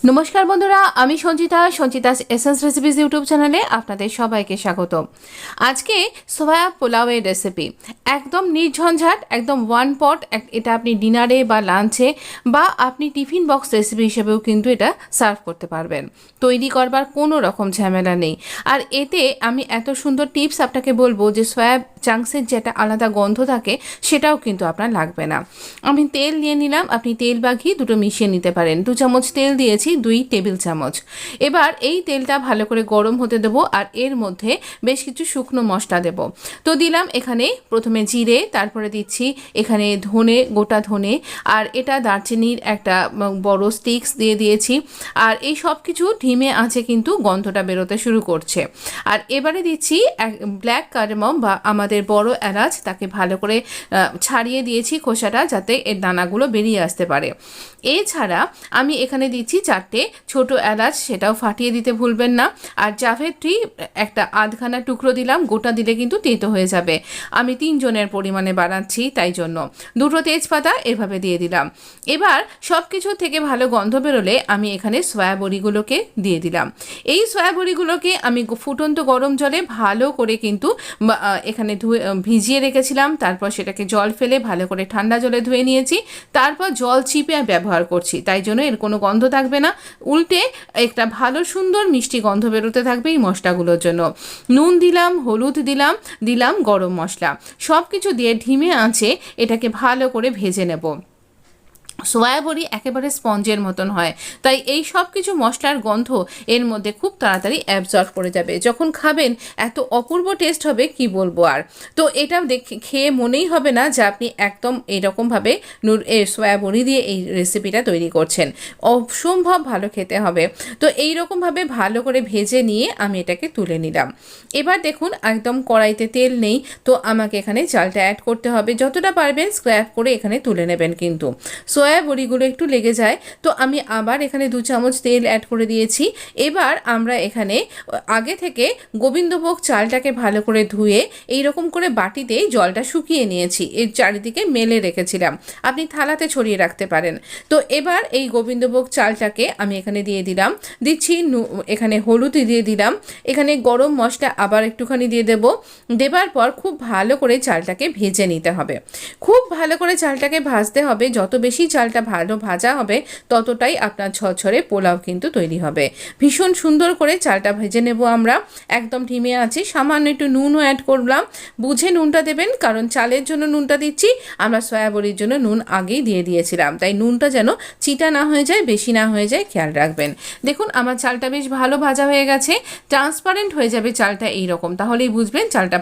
নমস্কার বন্ধুরা, আমি সঞ্চিতাস এসেন্স রেসিপিস ইউটিউব চ্যানেলে আপনাদের সবাইকে স্বাগত। আজকে সোয়া পোলাওয়ের রেসিপি একদম নির্ঝঞ্ঝাট, একদম ওয়ান পট। এটা আপনি ডিনারে বা লাঞ্চে বা আপনি টিফিন বক্স রেসিপি হিসেবেও কিন্তু এটা সার্ভ করতে পারবেন। তৈরি করবার কোনো রকম ঝামেলা নেই। আর এতে আমি এত সুন্দর টিপস আপনাকে বলবো যে সোয়া চাংসের যেটা আলাদা গন্ধ থাকে সেটাও কিন্তু আপনার লাগবে না। আমি তেল নিয়ে নিলাম, আপনি তেল বা ঘি দুটো মিশিয়ে নিতে পারেন। 2 চামচ তেল দিয়েছি, 2 টেবিল চামচ। এবার এই তেলটা ভালো করে গরম হতে দেবো আর এর মধ্যে বেশ কিছু শুকনো মশলা দেব। তো দিলাম এখানে প্রথমে জিরে, তারপরে দিচ্ছি এখানে ধনে, গোটা ধনে, আর এটা দারচিনির একটা বড় স্টিক্স দিয়ে দিয়েছি। আর এই সব কিছু ধিমে আঁচে কিন্তু গন্ধটা বেরোতে শুরু করছে। আর এবারে দিচ্ছি ব্ল্যাক কার্ডামম বা আমাদের বড় এলাচ, তাকে ভালো করে ছাড়িয়ে দিয়েছি খোসাটা, যাতে এর দানাগুলো বেরিয়ে আসতে পারে। এছাড়া আমি এখানে দিচ্ছি 4টে ছোট এলাচ, সেটাও ফাটিয়ে দিতে ভুলবেন না। আর জাভেত্রি একটা আধখানা টুকরো দিলাম, গোটা দিলে কিন্তু তেতো হয়ে যাবে। আমি 3 জনের পরিমাণে বানাচ্ছি, তাই জন্য 2টো তেজপাতা এভাবে দিয়ে দিলাম। এবার সব কিছু থেকে ভালো গন্ধ বেরোলে আমি এখানে সয়া বড়িগুলোকে দিয়ে দিলাম। এই সয়া বড়িগুলোকে আমি ফুটন্ত গরম জলে ভালো করে কিন্তু এখানে ভিজিয়ে রেখেছিলাম। তারপর সেটাকে জল ফেলে ভালো করে ঠান্ডা জলে ধুয়ে নিয়েছি। তারপর জল চিপে ব্যবহার করছি, তাই জন্য এর কোনো গন্ধ থাকবে না। উল্টে একটা ভালো সুন্দর মিষ্টি গন্ধ বেরোতে থাকবে এই মশলাগুলোর জন্য। নুন দিলাম, হলুদ দিলাম গরম মশলা, সব কিছু দিয়ে ধিমে আঁচে এটাকে ভালো করে ভেজে নেব। সোয়া বড়ি একেবারে স্পঞ্জের মতন হয়, তাই এই সব কিছু মশলার গন্ধ এর মধ্যে খুব তাড়াতাড়ি অ্যাবজর্ব করে যাবে। যখন খাবেন এত অপূর্ব টেস্ট হবে কি বলবো আর। তো এটা খেয়ে মনেই হবে না যে আপনি একদম এরকমভাবে সোয়া বড়ি দিয়ে এই রেসিপিটা তৈরি করছেন। অসম্ভব ভালো খেতে হবে। তো এইরকমভাবে ভালো করে ভেজে নিয়ে আমি এটাকে তুলে নিলাম। এবার দেখুন একদম কড়াইতে তেল নেই, তো আমাকে এখানে চালটা অ্যাড করতে হবে। যতটা পারবেন স্ক্র্যাপ করে এখানে তুলে নেবেন, কিন্তু সোয়া বড়িগুলো একটু লেগে যায়। তো আমি আবার এখানে 2 চামচ তেল অ্যাড করে দিয়েছি। এবার আমরা এখানে আগে থেকে গোবিন্দভোগ চালটাকে ভালো করে ধুয়ে এইরকম করে বাটিতে জলটা শুকিয়ে নিয়েছি, এর চারিদিকে মেলে রেখেছিলাম, আপনি থালাতে ছড়িয়ে রাখতে পারেন। তো এবার এই গোবিন্দভোগ চালটাকে আমি এখানে দিয়ে দিলাম, দিচ্ছি এখানে হলুদ দিয়ে দিলাম, এখানে গরম মশলা আবার একটুখানি দিয়ে দেব। দেবার পর খুব ভালো করে চালটাকে ভেজে নিতে হবে। খুব ভালো করে চালটাকে ভাজতে হবে। যত বেশি চালটা ভালো ভাজা হবে ততটাই আপনার ঝরঝরে পোলাও কিন্তু তৈরি হবে। ভীষণ সুন্দর করে চালটা ভেজে নেব আমরা, একদম ধিমে আছে। সামান্য একটু নুনও অ্যাড করলাম, বুঝে নুনটা দেবেন, কারণ চালের জন্য নুনটা দিচ্ছি, আমরা সয়া বড়ির জন্য নুন আগেই দিয়ে দিয়েছিলাম, তাই নুনটা যেন চিটা না হয়ে যায়, বেশি না হয়ে যায়, খেয়াল রাখবেন। দেখুন আমার চালটা বেশ ভালো ভাজা হয়ে গেছে, ট্রান্সপারেন্ট হয়ে যাবে চালটা এইরকম, তাহলেই বুঝবেন চালটা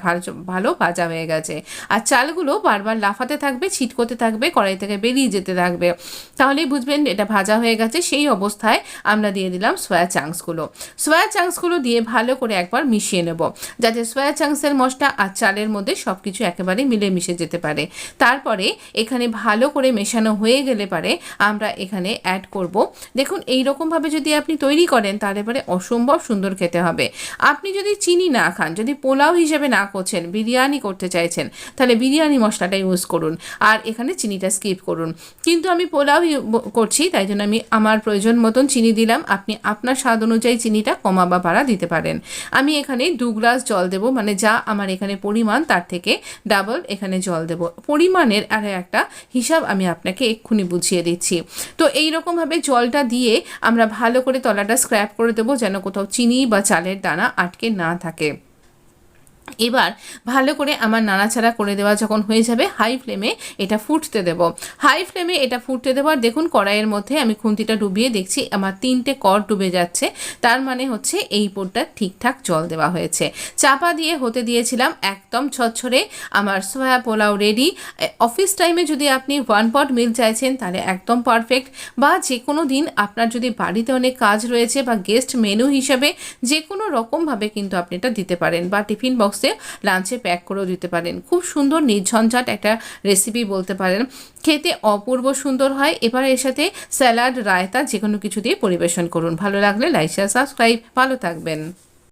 ভালো ভাজা হয়ে গেছে। আর চালগুলো বারবার লাফাতে থাকবে, ছিটকোতে থাকবে, কড়াই থেকে বেরিয়ে যেতে থাকবে, তাহলেই বুঝবেন এটা ভাজা হয়ে গেছে। সেই অবস্থায় আমরা দিয়ে দিলাম সোয়া চাংসগুলো দিয়ে ভালো করে একবার মিশিয়ে নেব, যাতে সোয়া চাংসের মশলা আর চালের মধ্যে সব কিছু একেবারে মিলেমিশে যেতে পারে। তারপরে এখানে ভালো করে মেশানো হয়ে গেলে পারে আমরা এখানে অ্যাড করব। দেখুন এইরকমভাবে যদি আপনি তৈরি করেন তাহলে পরে অসম্ভব সুন্দর খেতে হবে। আপনি যদি চিনি না খান, যদি পোলাও হিসেবে না করছেন, বিরিয়ানি করতে চাইছেন, তাহলে বিরিয়ানি মশলাটা ইউজ করুন আর এখানে চিনিটা স্কিপ করুন। কিন্তু আমি পোলাও করছি, তাই জন্য আমি আমার প্রয়োজন মতন চিনি দিলাম। আপনি আপনার স্বাদ অনুযায়ী চিনিটা কমা বা বাড়া দিতে পারেন। আমি এখানে 2 গ্লাস জল দেব, মানে যা আমার এখানে পরিমাণ তার থেকে ডাবল এখানে জল দেব। পরিমাণের আর একটা হিসাব আমি আপনাকে এক্ষুনি বুঝিয়ে দিচ্ছি। তো এইরকমভাবে জলটা দিয়ে আমরা ভালো করে তলাটা স্ক্র্যাপ করে দেবো, যেন কোথাও চিনি বা চালের দানা আটকে না থাকে। এবার ভালো করে আমার নাড়াচাড়া করে দেওয়া যখন হয়ে যাবে, হাই ফ্লেমে এটা ফুটতে দেব। আর দেখুন কড়াইয়ের মধ্যে আমি খুন্তিটা ডুবিয়ে দেখছি আমার 3টে কড় ডুবে যাচ্ছে, তার মানে হচ্ছে এই পোরটা ঠিকঠাক জল দেওয়া হয়েছে। চাপা দিয়ে হতে দিয়েছিলাম, একদম ছচ্ছরে আমার সোয়া পোলাও রেডি। অফিস টাইমে যদি আপনি 1 পট মিল চাইছেন তাহলে একদম পারফেক্ট, বা যে কোনো দিন আপনার যদি বাড়িতে অনেক কাজ রয়েছে বা গেস্ট মেনু হিসাবে যে কোনো রকমভাবে কিন্তু আপনি এটা দিতে পারেন, বা টিফিন বক্স লাঞ্চে প্যাক করেও দিতে পারেন। খুব সুন্দর নির্ঝঞ্ঝাট একটা রেসিপি বলতে পারেন, খেতে অপূর্ব সুন্দর হয়। এবার এর সাথে স্যালাড, রায়তা যে কোনো কিছু দিয়ে পরিবেশন করুন। ভালো লাগলে লাইক, শেয়ার, সাবস্ক্রাইব। ভালো থাকবেন।